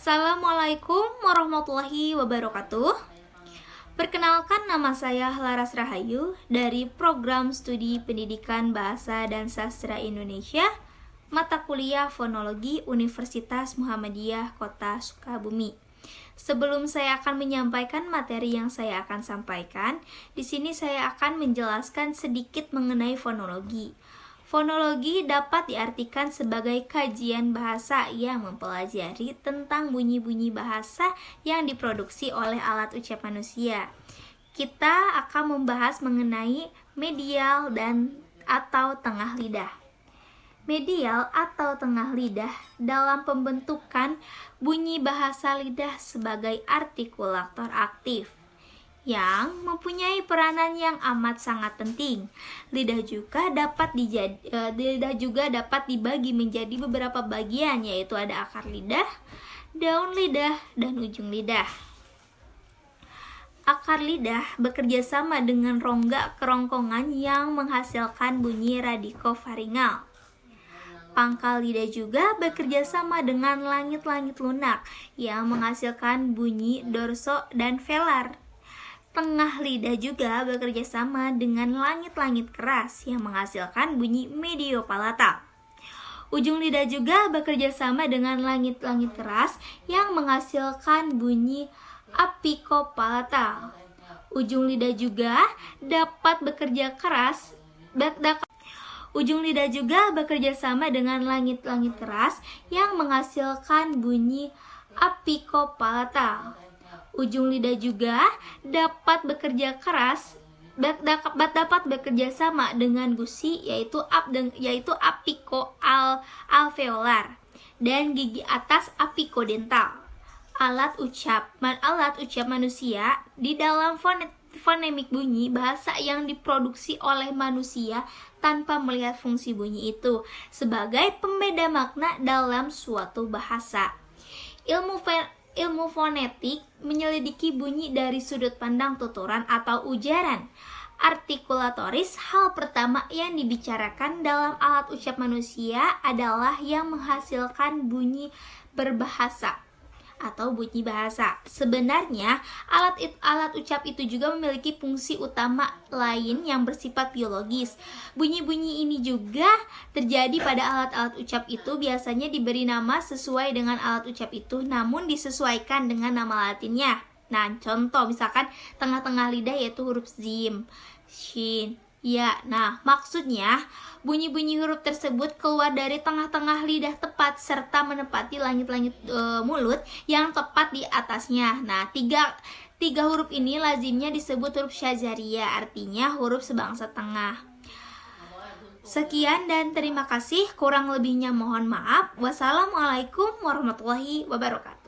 Assalamualaikum warahmatullahi wabarakatuh. Perkenalkan, nama saya Laras Rahayu dari Program Studi Pendidikan Bahasa dan Sastra Indonesia, mata kuliah Fonologi Universitas Muhammadiyah Kota Sukabumi. Sebelum saya akan menyampaikan materi yang saya akan sampaikan, di sini saya akan menjelaskan sedikit mengenai fonologi. Fonologi dapat diartikan sebagai kajian bahasa yang mempelajari tentang bunyi-bunyi bahasa yang diproduksi oleh alat ucap manusia. Kita akan membahas mengenai medial dan atau tengah lidah. Medial atau tengah lidah dalam pembentukan bunyi bahasa lidah sebagai artikulator aktif yang mempunyai peranan yang amat sangat penting. Lidah juga dapat dibagi menjadi beberapa bagian, yaitu ada akar lidah, daun lidah, dan ujung lidah. Akar lidah bekerja sama dengan rongga kerongkongan yang menghasilkan bunyi radikofaringal. Pangkal lidah juga bekerja sama dengan langit-langit lunak yang menghasilkan bunyi dorso dan velar. Tengah lidah juga bekerja sama dengan langit-langit keras yang menghasilkan bunyi mediopalatal. Ujung lidah juga bekerja sama dengan langit-langit keras yang menghasilkan bunyi apikopalatal. Ujung lidah juga dapat bekerja keras Ujung lidah juga bekerja sama dengan langit-langit keras yang menghasilkan bunyi apikopalatal. Ujung lidah juga dapat bekerja sama dengan gusi, yaitu apiko-alveolar, dan gigi atas apikodental. Alat ucap manusia di dalam fonemik bunyi bahasa yang diproduksi oleh manusia tanpa melihat fungsi bunyi itu sebagai pembeda makna dalam suatu bahasa. Ilmu fonetik menyelidiki bunyi dari sudut pandang tuturan atau ujaran. Artikulatoris, hal pertama yang dibicarakan dalam alat ucap manusia adalah yang menghasilkan bunyi berbahasa atau bunyi bahasa. Sebenarnya, alat ucap itu juga memiliki fungsi utama lain yang bersifat biologis. Bunyi-bunyi ini juga terjadi pada alat-alat ucap itu, biasanya diberi nama sesuai dengan alat ucap itu, namun disesuaikan dengan nama latinnya. Nah, contoh misalkan tengah-tengah lidah yaitu huruf zim, shin, ya. Nah, maksudnya bunyi-bunyi huruf tersebut keluar dari tengah-tengah lidah tepat serta menepati langit-langit mulut yang tepat di atasnya. Nah, tiga huruf ini lazimnya disebut huruf syazariyah, artinya huruf sebangsa tengah. Sekian dan terima kasih. Kurang lebihnya mohon maaf. Wassalamualaikum warahmatullahi wabarakatuh.